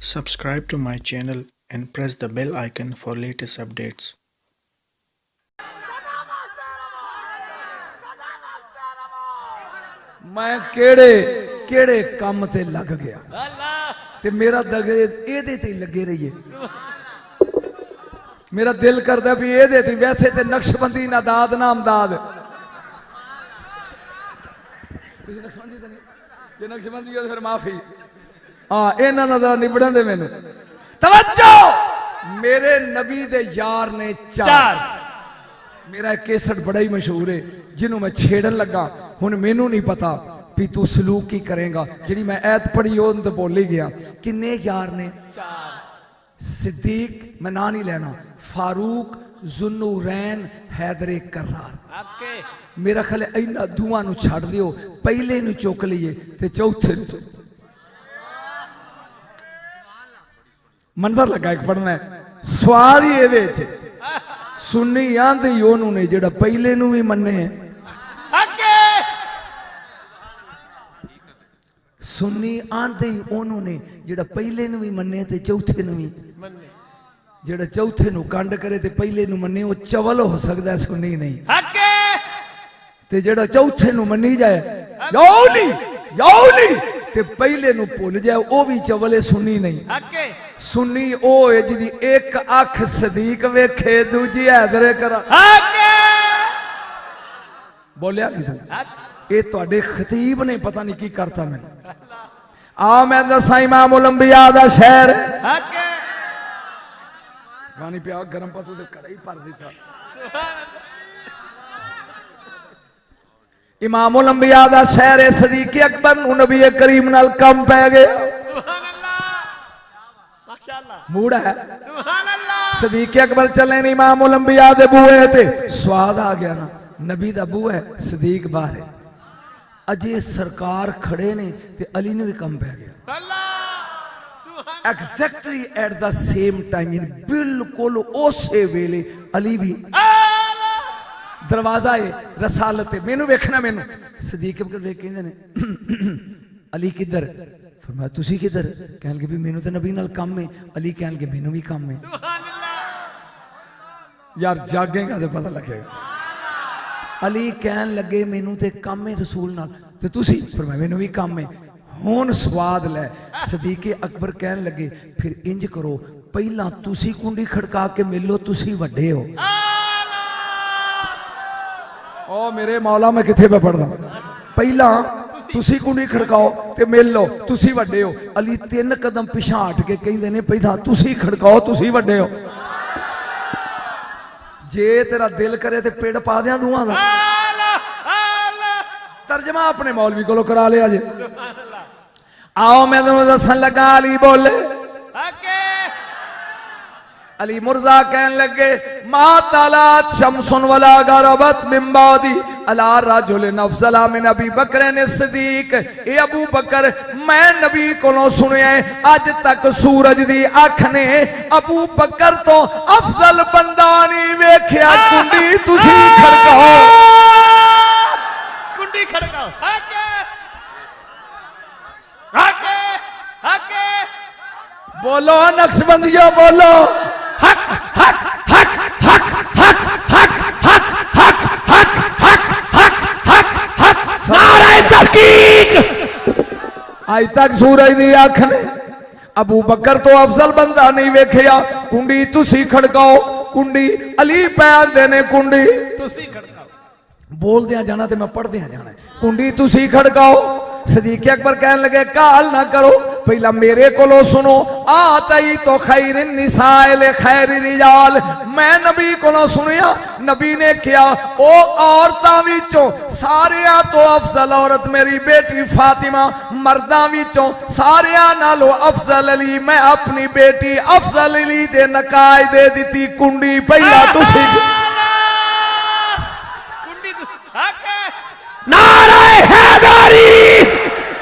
Subscribe to my channel and press the bell icon for latest updates. मैं केड़े केड़े काम ते लग गया ते मेरा दगे एदे ते लगे रहिए। मेरा दिल करदा भी एदे ते वैसे ते नक्शबंदी ना दाद ना अमदाद। तुसी नक्शबंदी ते नहीं जे नक्शबंदी हो फिर माफी। हाँ इन्हां नाल जरा निबड़न दे मैनू। तवज्जो मेरे नबी दे यार ने चार। मेरा केसट बड़ा ही मशहूर है जिन्हों मैं छेड़न लगा हुण मैनू नहीं पता भी तू सलूक की करेगा। जी मैं ऐत पढ़ी वो तो बोल ही गया। किन्ने यार ने चार। सिद्दीक मैं ना नहीं लेना, फारूक, जुन्नूरैन, हैदरे करार। मेरा ख्याल इन्हां दुआं नूं छड्ड दिओ, पहले नूं चुक लीए ते चौथे नूं मंजर लगा एक पढ़ना है। सवाल ही ये सुन्नी आंदे ओनू ने जेड़ा पहले नूं भी मन्ने। सुन्नी आंदे ओनू ने जेड़ा पहले नूं भी मन्ने ते चौथे नूं भी मन्ने। जेड़ा चौथे नूं कंड करे ते पहले नूं मन्ने वो चवल हो सकदा है, सुन्नी नहीं। ते जेड़ा चौथे नूं मन्नी जाए यौली ते पहले नूं भुल जाए वो भी चवल है, सुन्नी नहीं। सुन्नी ओ है जिदी एक अख सदीक वेखे दूजी हैदरे करा। बोलिया नहीं तू ये तुहाडे खतीब ने पता नहीं की करता मैंने। आ मैं दसा इमामुल अंबिया दा शहर पानी पिया गरम पतू ते कड़ा ही भर दिता। इमामुल अंबिया दा शहर है। सदीक अकबर नूं नबी करीम नाल कम पै गया। मूड है सदीक अकबर चले ने इमामुल अंबिया दे बूहे ते स्वाद आ गया ना। नबी दा बूहा है, सदीक बाहर है। अजे सरकार खड़े ने ते अली ने भी कम पै गया। Exactly at the same time, बिल्कुल उसे वेले अली भी दरवाजा है रसालत है। मैनू वेखना मैनू सदीक अकबर वेख कहंदे ने अली किधर? फरमाया तुसी किधर? कहन लगे भी मैनू तो नबी नाल कम है। अली कहन लगे मैनू भी कम है। यार जागेगा तो पता लगेगा। अली कहन लगे मैनू ते कम है रसूल नाल ते तुसी? फरमाया मैनू भी कम है। हुण स्वाद लै। सदीक अकबर कहन लगे फिर इंज करो पहला तुसी कुंडी खड़का के मिलो, तुसी वड्डे हो। ओ मेरे मौला मैं किथे पे पढ़दा। पहला तुसी कुंडी खड़काओ ते मिल लो, तुसी वड्डे हो। अली 3 कदम पिछा हट के कहंदे ने पहला तुसी खड़काओ, तुसी वड्डे हो। जे तेरा दिल करे ते पेड़ पा दियां दुआं दा। तर्जमा अपने मौलवी को करा लिया जे। आओ मैं तुम दसन लगा अली बोले। अली मुर्जा कहन लगे मातालात शमसुन वला गरबत मिन बादी अला रजुल अफज़ल मिन अबी बकर ने सिद्दीक। ए अबू बकर मैं नबी कोलों सुनिया अज तक सूरज दी अख ने अबू बकर तो अफजल बंदा नहीं वेख्या। कुंडी तुसी खड़काओ, कुंडी खड़काओ। बोलो नक्शबंदियों बोलो हक हक हक हक हक हक हक हक हक हक हक हक हक नारे तहकीक। आज तक सूरज दी अख ने अबू बकर तो अफजल बंदा नहीं वेखिया। कुंडी तुसी खड़काओ। कुंडी अली पै आंदे ने कुंडी तुसी खड़काओ। बोल दिया जाना ते मैं पढ़ दिया जाना। कुंडी तुसी खड़काओ। सदीक अकबर कहन लगे काल ना करो पहला मेरे कोलो सुनो। आतई तो खैर निसाइल खैर रिजाल। मैं नबी कोलो सुनिया नबी ने क्या ओ औरतां विचों सारिया तो अफजल औरत मेरी बेटी फातिमा, मर्दां विचों सारिया नालों अफजल अली। मैं अपनी बेटी अफजल अली दे नकाय दे दी। कुंडी पहला तुसी नारे हैदरी,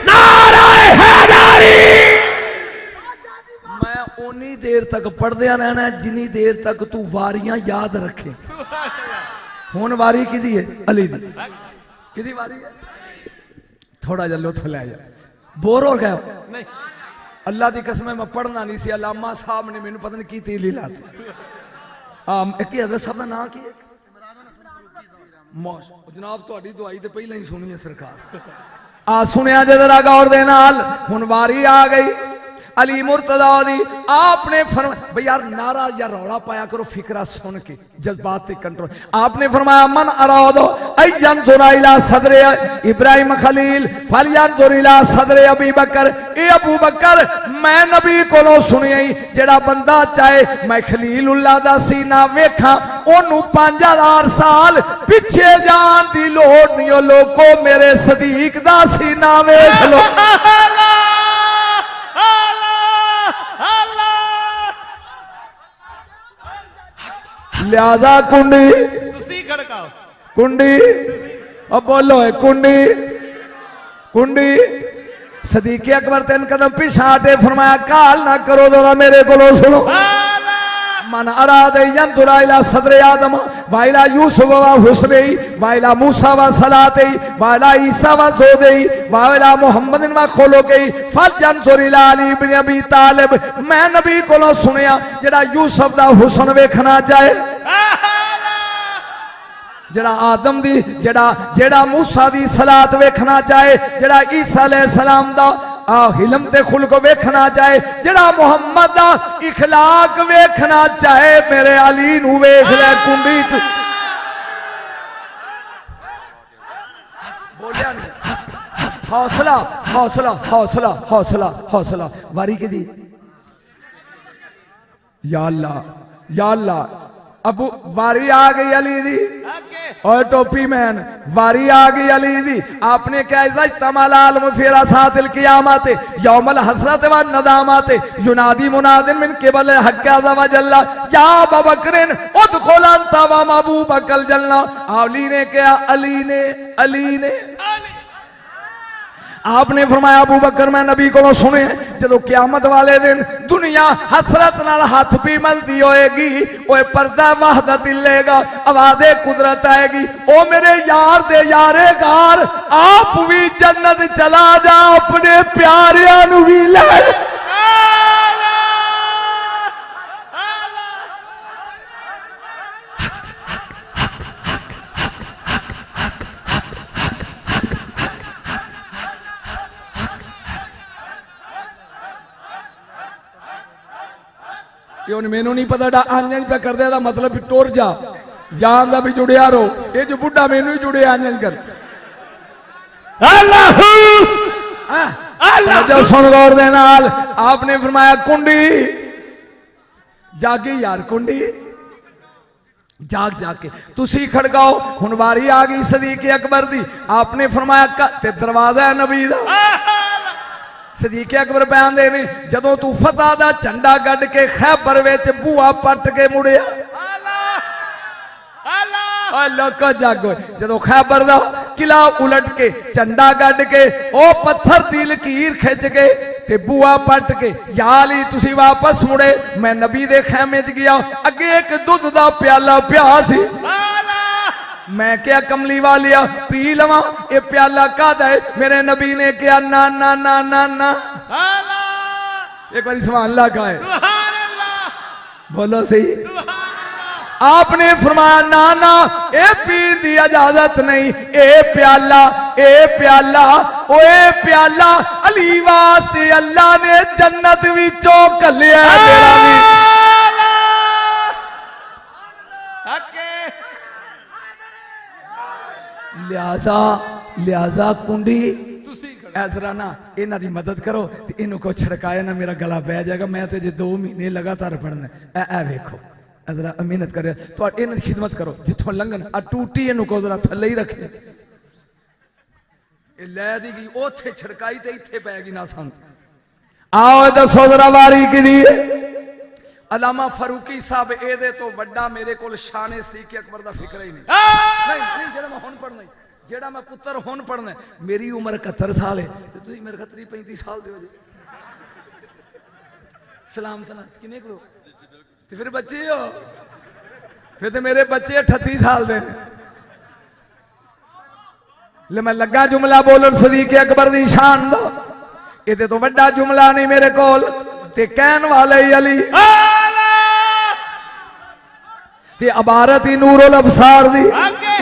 नारे हैदरी। मैं उन्नी देर तक पढ़दया रहना जिन्नी देर तक तू वारियां याद रखे। हुण वारी किदी है? अली दी। किदी वारी है? थोड़ा जा लुत्फ ले जा। बोर हो गया नहीं अल्लाह की कसम है, मैं पढ़ना नहीं सी, अलामा साहब ने मैंने पता नहीं की तीली लाती। हजरत साहब का नाम की है? जनाब थोड़ी दुआई तो पहले ही सुनी है सरकार। आ सुनिया जे जरा गौर दे नाल, हुण वारी आ गई अली मुर्तदा दी। आपने फरमाया भाई यार नारा या रौला पाया करो, फिक्रा सुन के जज्बात पे कंट्रोल। आपने फरमाया मन अरादो अय्यन जुराइला सदरे इब्राहिम खलील फलियन जुरिला सदरे अबी बकर। ए अबू बकर मैं नबी कोलों सुनिया ही जेड़ा बंदा चाहे मैं खलीलुल्लाह दा सीना वेखा ओनू 5000 साल पिछे जान दी लोड़ नहीं। ओ लोगो मेरे सदीक दा सीना वेख लो। लिहाजा कुंडी खड़काओ, कुंडी अब बोलो है कुंडी कुंडी। सदीक़े अकबर 3 कदम पीछे हटे, फरमाया काल ना करो जरा मेरे को सुनो। मन अराद यंजुरा इला सदरे आदम वाइला यूसुफ व हुसनई वाइला मूसा व सलातई वाइला ईसा व जोदई वाइला मुहम्मद व खुलुकई फजंजुर इला अली इब्न अबी तालिब। मैं नबी कोलों सुनिया जेड़ा यूसुफ दा हुसन वेखना चाहे, जेड़ा आदम दी जेड़ा मूसा दी सलात वेखना चाहे, जेड़ा ईसा अलैहिस्सलाम दा हिलम ते खुल्क वेखना चाहे, जेड़ा मुहम्मद दा इखलाक वेखना चाहे, मेरे अली नू वेख ले कुंडी तू। बोलिया नहीं, हौसला हौसला हौसला हौसला हौसला। वारी की दी या अल्लाह या अल्लाह। अब वारी आ गई अली दी और टोपी मैन, वारी आ गई अली दी। आपने क्या तमाल आलम फेरा सातिल कियामत यौमल हसरत व नदामत युनादी मुनादिन मिन क़िबल हक़्क़ अज़्ज़ व जल्ल या अबू बकरिन उदखुल अंत व अबू बकर जन्ना। अली ने क्या अली ने आपने फरमाया अबू बकर मैं नबी को सुने जो क्यामत वाले दिन दुनिया हसरत नाल हाथ भी मलती होएगी, ओए पर्दा वहदत लेगा, आवाज़े कुदरत आएगी। ओ मेरे यार दे यारे गार आप भी जन्नत चला जा, अपने प्यारियां नू भी ले। मैनू नहीं पता आंज पे कर दे मतलब टुर जा जान दा भी जुड़िया रो। ये जो बुढ़ा मैनू ही जुड़े आंज कर। अल्लाह सुन गौर दे नाल। आपने फरमाया कुंडी जागी यार, कुंडी जाग जाके तुसी खड़काओ। हुण वारी आ गई सदीक़े अकबर दी। आपने फरमाया ते दरवाजा है नबी दा। सदीक़े अकबर बयान दे ने जदों तू फतह दा झंडा गड्ढ के खैबर विच बूआ पट के मुड़िया लोग जागो, जदों खैबर दा किला उलट के झंडा गड्ढ के ओ पत्थर दी लकीर खिंच के ते बुआ पट के याली तुसी वापस मुड़े। मैं नबी दे खैमे च गया, अगे एक दुध दा प्याला पिया सी। मैं क्या कमली वालिया पी लवा, ये प्याला कादा है? मेरे नबी ने क्या ना ना ना ना ना। एक बार सुभान अल्लाह का है, बोलो सही। आपने फरमाया ना ना ए पीर दी इजाजत नहीं, ए प्याला ओए प्याला अली वास्ते अल्लाह ने जन्नत विचों कलिया। लिहाजा कुंडी ऐसरा ना इन्हां दी मदद करो, इन्हू को छिड़काया ना मेरा गला बह जाएगा। मैं तो जे 2 महीने लगातार पढ़ना ए वेखो जरा मेहनत करे तो इन्हां दी खिदमत करो। जिथों लंघन आ टूटी इन्हू को जरा थल्ले ही रखे, लै दी गई ओथे छिड़काई ते इत्थे पैगी ना सांस। आओ दसो जरा वारी की अलामा फरूकी साहब एदे तो वड्डा मेरे को शान सदीक़े अकबर दा फिक्र ही नहीं। जेड़ा मैं हुण पढ़ना, जेड़ा मैं पुत्र हुण पढ़ना। मेरी उम्र 71 साल है ते तुसी मेरे 35 साल दे हो जी। सलाम तला किने को ते फिर बच्चे हो, फिर ते मेरे बच्चे 38 साल दे। ले मैं लगा जुमला बोलन सदीक़े अकबर दी शान दा। ਇਹਦੇ ਤੋਂ ਵੱਡਾ ਜੁਮਲਾ ਨਹੀਂ ਮੇਰੇ ਕੋਲ ਤੇ ਕਹਿਣ ਵਾਲੇ ਹੀ ਅਲੀ ते इबारत ही नूरुल अबसार दी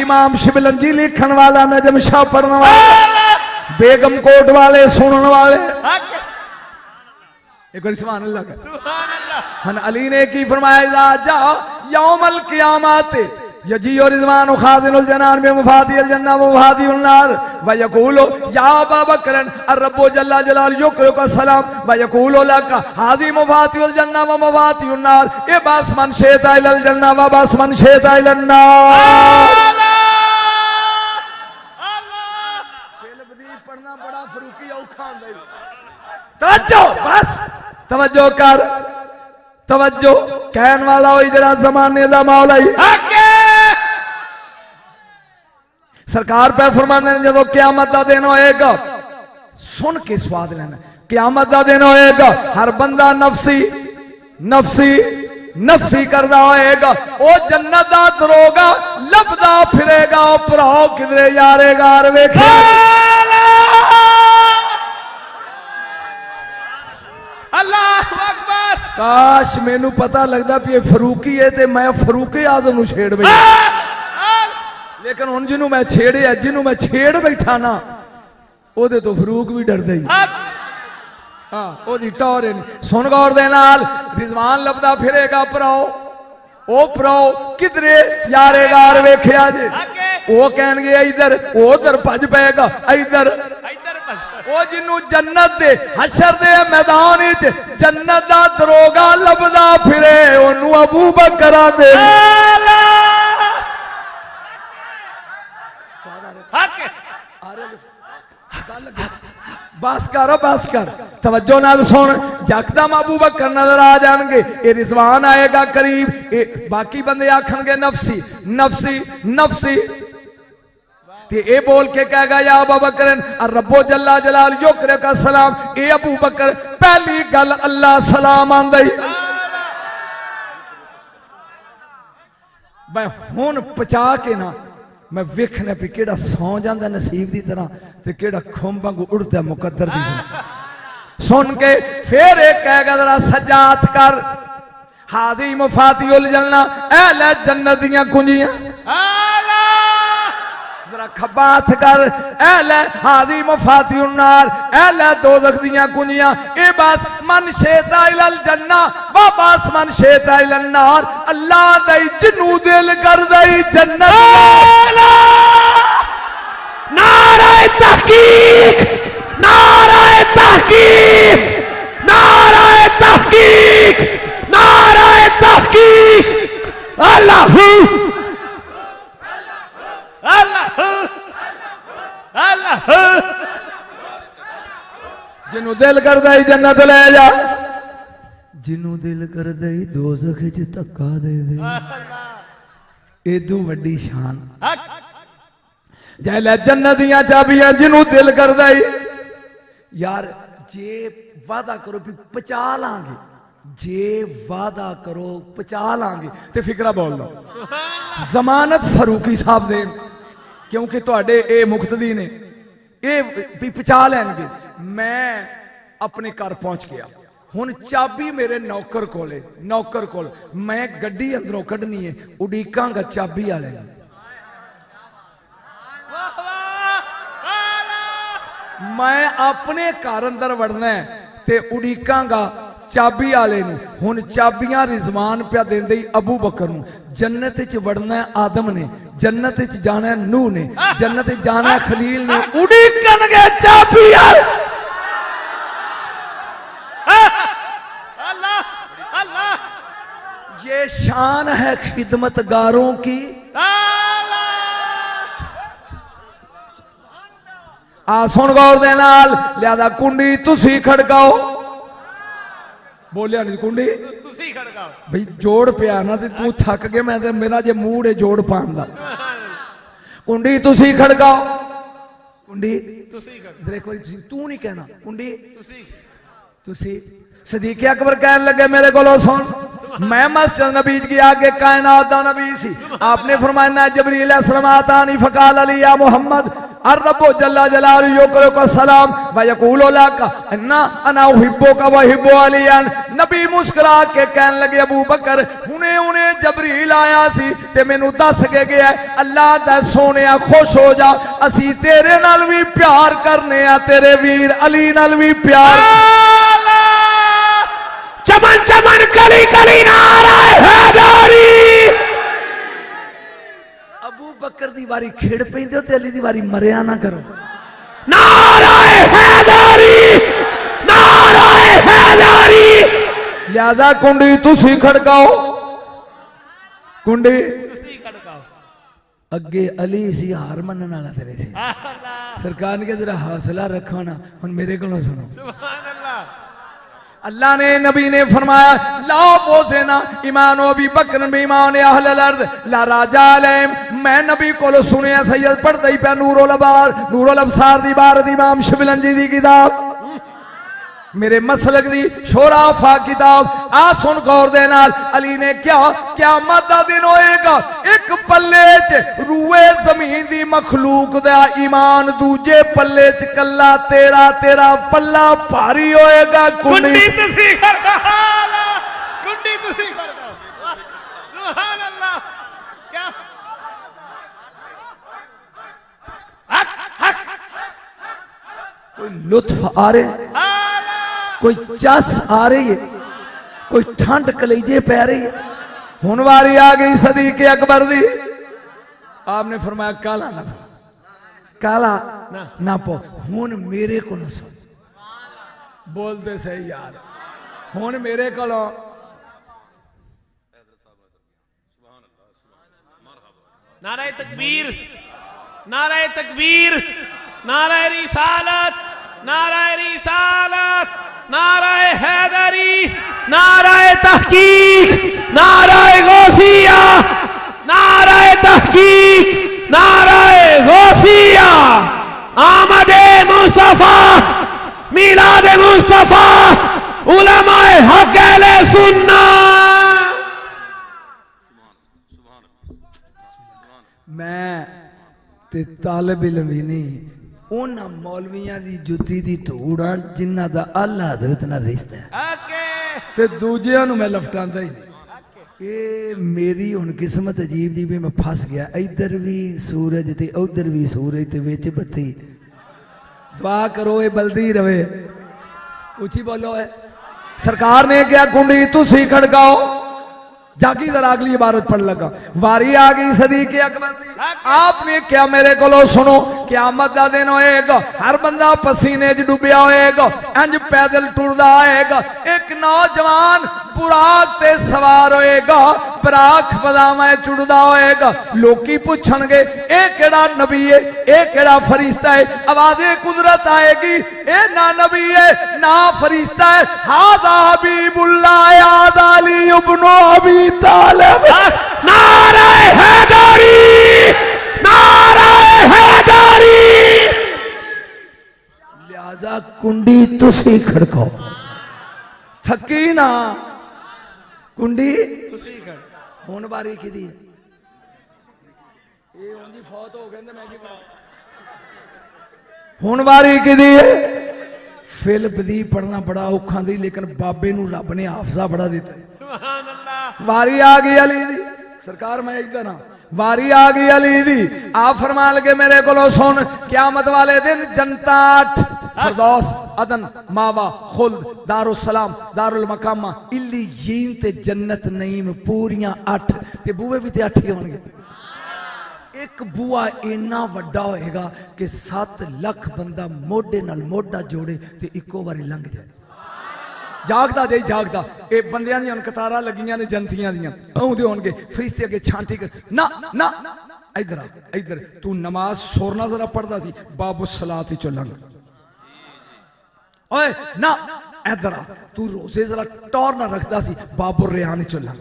इमाम शिबलंजी लिखन वाला नजम शाह पढ़ने वाले बेगम कोट वाले सुनने वाले एक बार सुभान अल्लाह हन अली ने की फरमाया जा यौमल क़ियामत यजी और रिजवान खादिनुल जनान में मुफादिल जन्ना मुफादिल नार व यकूलो या अबा बकर अर्रब्बु जल्ला जलाल युकरुका सलाम व यकूलो लका हाजी मुफादिल जन्ना व मुफादिल नार ए बस मन शेता इलल जन्ना व बस मन शेता इलन नार अल्लाह फिल्म पढ़ना बड़ा फरूकी औखा हुंदा तवज्जो बस तवज्जो कर तवज्जो कहन वाला होई जरा जमाने दा मौला ही सरकार पे फरमाते हैं जो क्यामत का दिन होएगा सुन के स्वाद लेना क्यामत का दिन होएगा हर बंदा नफसी नफसी नफसी करदा होएगा ओ जन्नत दा दरोगा लभदा फिरेगा ओ भराओ किधरे यारेगा वेखे अल्लाह अकबर काश मैनू पता लगदा भी ये फरूकी है ते मैं फरूके आजम नु छेड़ बैठा लेकिन हुण जिन्हों मैं छेड़िया जिन्हों मैं छेड़ बैठा ना ओदे तो फरूक भी डरदा ही हां ओदी टौर नहीं सुन गौर दे नाल रिजवान लभदा फिरेगा भराओ ओ भराओ किधरे यारेगा वेखिया जे ओ कहणगे इधर उधर भज पेगा इधर ओ जिन्नू जन्नत दे हशर दे मैदान विच जन्नत दा दरोगा लभदा फिरे ओनू अबू बकर दे बस कर तवज्जो नाल सुन यकदम अबू बकर नजर आ जाएंगे ये रिजवान आएगा करीब बाकी बंदे आखणगे नफसी नफसी नफसी ते ए बोल के कहेगा या अबू बकर रब्बो जल्ला जलाल युकरे का सलाम ए अबू बकर पहली गल अल्लाह सलाम आंदा ही मैं हुण पचा के ना मैं वेखना भी केड़ा सौ जांदा नसीब दी तरह ते केड़ा खुंब वांगू उड़दा मुकद्दर दी सुन के फिर एक कहेगा जरा सजात कर हाजी मुफातिउल जन्ना ए ले जन्नत दियां कुंजियां जरा खबात कर ए ले हाजी मुफातिउन नार ए ले दोज़ख दियां कुंजियां ए बस मन शेता इलल जन्ना वा बस मन शेता इलन नार अल्लाह दई जिन्नू दिल कर दई जन्नत नारे तहकीक नारे तहकीक नारे तहकीक नारे तहकीक अल्लाह अल्लाह अल्लाह जिन्नू दिल कर दई जन्नत ले जा जिन्नू दिल कर दई दोज़ख च धक्का दे दे एदू वड्डी शान जै जन्नत दियां चाबियां जिन्नू दिल कर दई यार जे वादा करो भी पचा लांगे जे वादा करो पचा लांगे ते फिक्रा बोल लो जमानत फरूकी साहब दे क्योंकि तुहाडे ए मुक्तदी ने ए भी पचा लैणगे मैं अपने घर पहुंच गया हुण चाबी मेरे नौकर कोले नौकर कोल मैं गड्डी अंदरों कढनी है उड़ीकांगा चाबी वाले मैं अपने घर अंदर वड़ना है ते उड़ीकांगा चाबी वाले हुण चाबियां रिजवान पिया देंदे अबू बकर नूं जन्नत च वड़ना है आदम ने जन्नत च जाना है नूह ने जन्नत च जाना है खलील ने उड़ीकणगे चाबी ये शान है खिदमतगारों की आ सुन गौर दे नाल लिहाजा कुंडी तुसी खड़काओ बोलिया नहीं कुंडी तुसी खड़काओ भाई जोड़ पिया ना ते तू थक गए मैं ते मेरा जे मूड है जोड़ पान दा कुंडी तुसी खड़काओ कुंडी तुसी खड़काओ जरा कोई तू नहीं कहना कुंडी तुसी तुसी सदीक अकबर कहने लगे मेरे को सुन मैं मस्जिद नबी की आगे कायनात दा नबी सी आपने फरमाया जबरील अलैहिस्सलाम आतानी फकाल अली या मोहम्मद अर रब्बो जल्ला जलालहू युकरिउ का सलाम व यकूलु लक अन्ना अना उहिब्बुका व उहिब्बु अलियन। नबी मुस्कुरा के कहने लगे अबू बकर हुने हुने जबरील आया सी ते मैनू दस के गया अल्लाह दा सोनिया खुश हो जा असी तेरे नाल भी प्यार करने आ तेरे वीर अली नाल भी प्यार। चमन चमन कली कली नारा हैदरी। अबू बकर दी वारी खेड़ पैंदे ते अली दी वारी मरिया ना करो। नारा हैदरी नारा हैदरी। लिहाजा कुंडी तुसी खड़काओ कुंडी अगे अली सी हार मनन वाला तेरे से सरकार ने जरा हौसला रखो ना हुन मेरे को सुनो। अल्लाह ने नबी ने फरमाया ला बोसेना ईमान अबी बकर में ईमान अहल अर्द ला राजा अलैम। मैं नबी को सुनिया सैयद पढ़ता ही पे नूरुल अबसार दी बार दी इमाम शिबलंजी दी किताब मेरे मसलक दी शोराफा किताब आ सुन गौर दे नाल अली ने क्या दा दिन होएगा एक पल्ले च रूए जमीन दी मखलूक दा ईमान दूजे पल्ले च कल्ला तेरा तेरा पल्ला भारी होएगा। कुंडी तुसी खड़काओ सुभान अल्लाह। क्या कोई लुत्फ आ रहे कोई चस आ रही है कोई ठंड कलेजे पै रही है। हुन वारी आ गई सदीक अकबर दी। आपने फरमाया काला ना काला ना पो हुन मेरे को सुन बोलते सही यार हुन मेरे को नारे तकबीर नारे तकबीर नारे रिसालत नारे रिसालत नाराए हैदरी नाराए तहकीक नाराए गौसिया नाराए तहकीक नाराए गौसिया आमदे मुस्तफा मिलाद मुस्तफा उलमाए हक अहले सुन्ना। मैं ते तालिब इल्म भी नहीं उन्हां मौलवियां दी जुत्ती दी धूड़ा जिन्हां दा आला हजरत नाल रिश्ता है ते दूजियां नूं मैं लफटांदा ही नहीं। ये मेरी हुण किस्मत अजीब दी भी मैं फस गया इधर भी सूरज ते उधर भी सूरज ते विच बत्ती। दुआ करो ये बलदी रवे ऊंची बोलो है। सरकार ने क्या कुंडी तुसी खड़काओ जागी जरा अगली इबारत पढ़ लगा। वारी आ गई सदीक अकबर दी। आपने क्या मेरे को सुनो क़यामत दा दिन होएगा हर बंदा पसीने च डुबिया होएगा इंज पैदल टुरदा आएगा एक नौजवान बुराक ते सवार होएगा बराक फजामा चुड़दा होएगा। लोकी पूछणगे ए केड़ा नबी है ए केड़ा फरिश्ता है आवाज़े कुदरत आएगी ए ना नबी है ना फरिश्ता है हादा हबीबुल्लाह या अली इब्न अबी तालिब नारे हैदरी नारे हैदरी। लिहाजा कुंडी तुसी खड़काओ थकी ना कुंडी तुसी खड़ हुन बारी किदी ये उंजी फौत हो गए मैं की हुन बारी किदी फिल्म दी पढ़ना बड़ा औखा दी लेकिन बाबे नू रब ने हाफजा बड़ा दिता। सुभान अल्लाह। वारी आ गई अली दी सरकार मैं इधर हाँ वारी आ गई अली दी। आप फरमान लगे मेरे को सुन क़यामत वाले दिन जनता फरदौस अदन मावा खुल्द दारुल सलाम दारुल मकामा इल्लीयीन ते जन्नत नईम पूरियां 8 ते बूहे भी ते 8 ही होंगे। एक बुआ इन्ना वड्डा होएगा कि 7 लाख बंदा मोढे नाल मोढा जोड़े ते इको बारी लंघ जाए। जागदा जे जागदा ये बंदियां दी कतारां लगियां ने जनतियां दियां आउंदे होणगे फरिश्ते अगे छांटी कर ना ना इधर इधर तू नमाज सोरना जरा पढ़दा सी बाबू सलात चो लंघ ओए ना इधर तू रोजे जरा टौर ना रखदा सी बाबुल रियान चो लंघ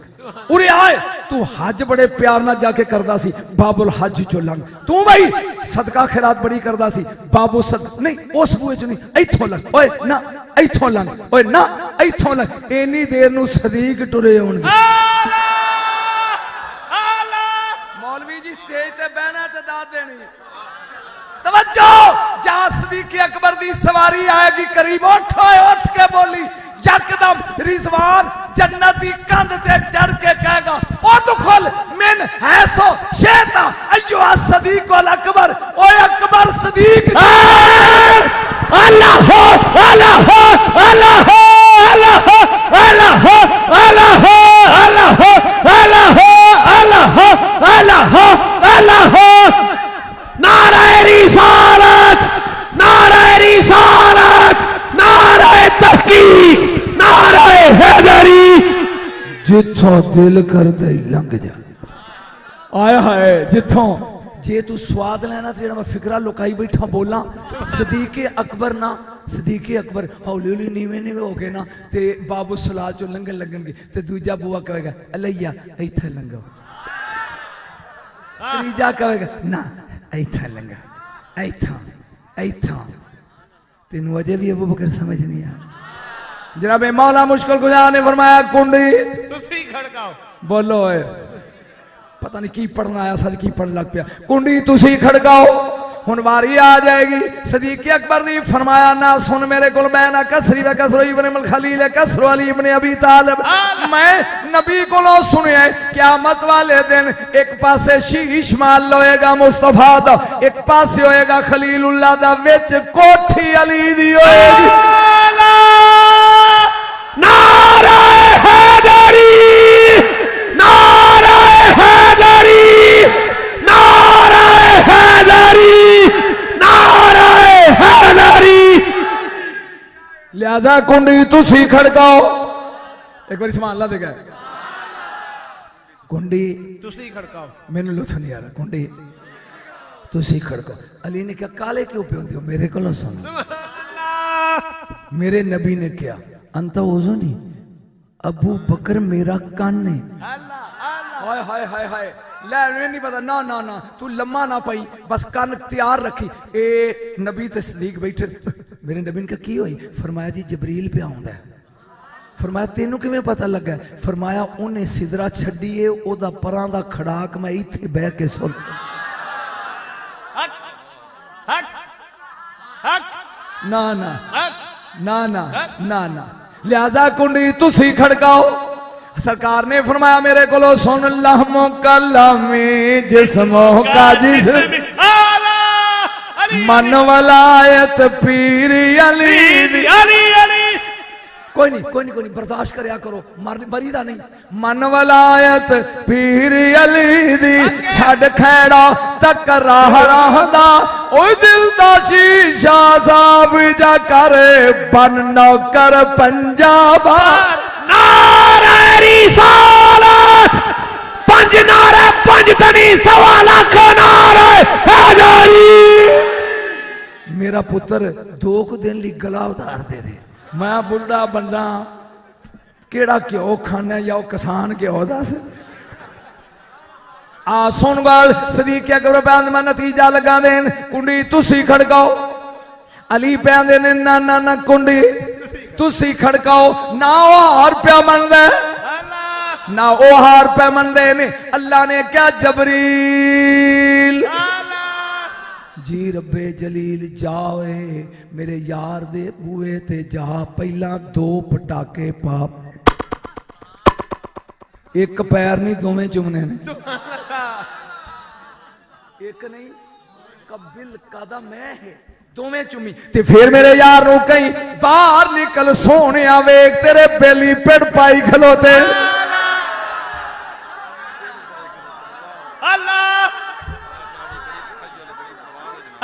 उरे आए तू हज बड़े प्यार ना जाके करदा सी बाबुल हज चो लंघ तू भाई सदका खैरात बड़ी करदा सी बाबू सद नहीं उस बुए चो नहीं इथों लंघ ओए ना इथों लंघ ओए ना इथों लंघ इन्नी देर नू सदीक टुरे होणगे। मौलवी जी स्टेज ते बहना ते दाद देनी तवज्जो जा सदीक अकबर दी सवारी आएगी करीब उठ के बोली यकदम रिजवान जन्नत दी कंध ते चढ़ के कहेगा ओ दुखल मिन हैसो शैता अय्यो सदीक अल अकबर ओ अकबर सदीक अल्लाह अल्लाह अल्लाह अल्लाह अल्लाह अल्लाह अल्लाह अल्लाह अल्लाह अल्लाह अल्लाह नारे रिसालत नारे तहकीक नारे हैदरी जिथों दिल करदा लंघ जा आए हाय जिथों जे तू स्वाद लेना तो मैं फिकरा लुकाई बैठा बोला सदीके अकबर ना सदीके अकबर हौली हौली नीवे नीवे हो गए ना ते बाबू सलाह चो लंघन लगनगे ते दूजा बुआ कहेगा अलैया इथे लंघो तीजा कहेगा ना इथे लंघा इथा तेन अजे भी अबू बकर समझ नहीं आया जनाब मौला मुश्किल गुजार ने फरमाया कुंडी तुसी खड़काओ बोलो है पता नहीं की पढ़ना आया सर की पढ़ लग पिया कुंडी तुसी खड़काओ हुन वारी आ जाएगी सदीक अकबर दी फरमाया ना सुन मेरे को बैना कसरी व कसरो इब्न अल खलील कसरो अली इब्न अबी तालिब मैं नबी को सुनिया क़यामत वाले दिन एक पासे शीश माल होएगा मुस्तफा दा एक पासे होएगा खलीलुल्लाह दा विच कोठी अली दी होएगी नारा हैदरी नारा हैदरी नारा हैदरी नारा हैदरी लिहाजा कुंडी तुसी खड़काओ एक बार समान ला देगा कुंडी तुसी खड़काओ मैनू लुत्फ नहीं आ रहा कुंडी तुसी खड़काओ अली ने क्या काले क्यों पियोंदे हो मेरे को सुनो मेरे नबी ने क्या अंता ओजो नहीं अबू बकर मेरा कान ने हाय हाय हाय हाय ले नहीं पता ना ना ना तू लम्मा ना पाई बस कान तैयार रखी ए नबी ते सदीक बैठे मेरे नबी ने की होई फरमाया जी जबरील पे आउंदा है फरमाया तेनू किवें पता लगा फरमाया उन्हें सिदरा छड्डी है ओदा परां दा खड़ाक मैं इत्थे बह के सुन हक हक हक ना ना ना ना ना ना लिहाजा कुंडी तुसी खड़काओ सरकार ने फरमाया मेरे को सुन लहमो कलमी जिस्मो का जिस्म मन वलायत पीर अली कोई नहीं बर्दाश्त करया करो मरीदा नहीं मन वलायत पीर अली दी छड़ खैड़ा तक राहदा ओ दिल दा शीशा साब जा करे बन नौकर पंजाब नारे रिसालत पंज नारे पंज तनी सवा लाख नारे हैदरी मेरा पुत्र 2 दिन ली गला उतार दे दे मैं बुढ़ा बंदा केड़ा घ्यो खाना या किसान घ्यो दस आ सुन गल सदीक अकबर पैन में नतीजा लगा देन कुंडी तुसी खड़काओ अली पैन देने ना ना ना कुंडी तुसी खड़काओ ना ओ हार पिया मनदा ना ओ हार पे मनदे ने अल्लाह ने क्या जबरील जी रब्बे जलील जाओए मेरे यार दे बूए ते जा पहला 2 पटाके पाप एक पैर नहीं दोवें चुमने ने एक नहीं कबिल कदम है दोवें चुमी ते फिर मेरे यार नु कहीं बाहर निकल सोने वेख तेरे बेली पेड़ पाई खलोते अल्लाह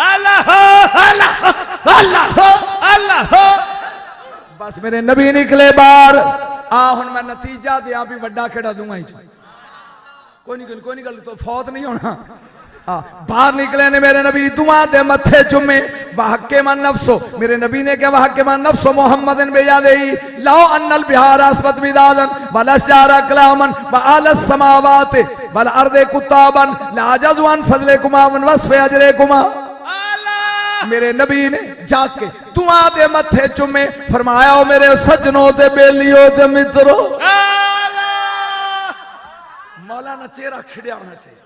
अल्लाह अल्लाह अल्लाह बस मेरे नबी निकले बाहर आ हुन मैं नतीजा दिया भी वड्डा खेड़ा दूंगा कोई नहीं गल तो फौत नहीं होना बाहर निकले ने मेरे नबी दुआ दे मथे चुमे वहके मन नफ्सो मेरे नबी ने क्या वहके मन नफ्सो मोहम्मदन बेयादेही लाओ अन्नल बिहार अस्पत विदादन वलशजारा कलामन वआलस समावात वल अर्दे कुताबन लाजजुन फजले कुमावन वसफे अजरे कुमा मेरे नबी ने जाके दुआ दे मथे चुमे फरमाया ओ मेरे सज्जनों ते बेलियों ते मित्रों मौलाना चेहरा खिड़िया होना चाहिए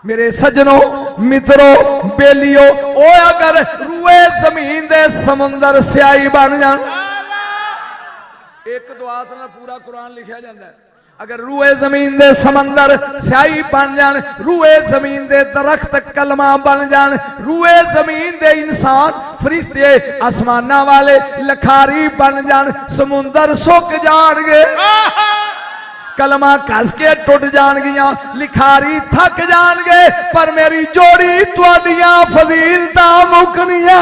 मेरे सज्जनों मित्रों बेलियो ओ अगर रूए जमीन दे समुंदर स्याही बन जान एक दुआ नाल पूरा कुरान लिखा जाता है अगर रूए जमीन दे समंदर स्याही बन जान रूए जमीन दे दरख्त कलमा बन जान रूए जमीन दे इंसान फरिश्ते आसमाना वाले लखारी बन जान समुंदर सुक जाणगे कलमा कस के टुट जाणगियां लिखारी थक जाणगे पर मेरी जोड़ी तुहाडियां फजीलतां मुकनियां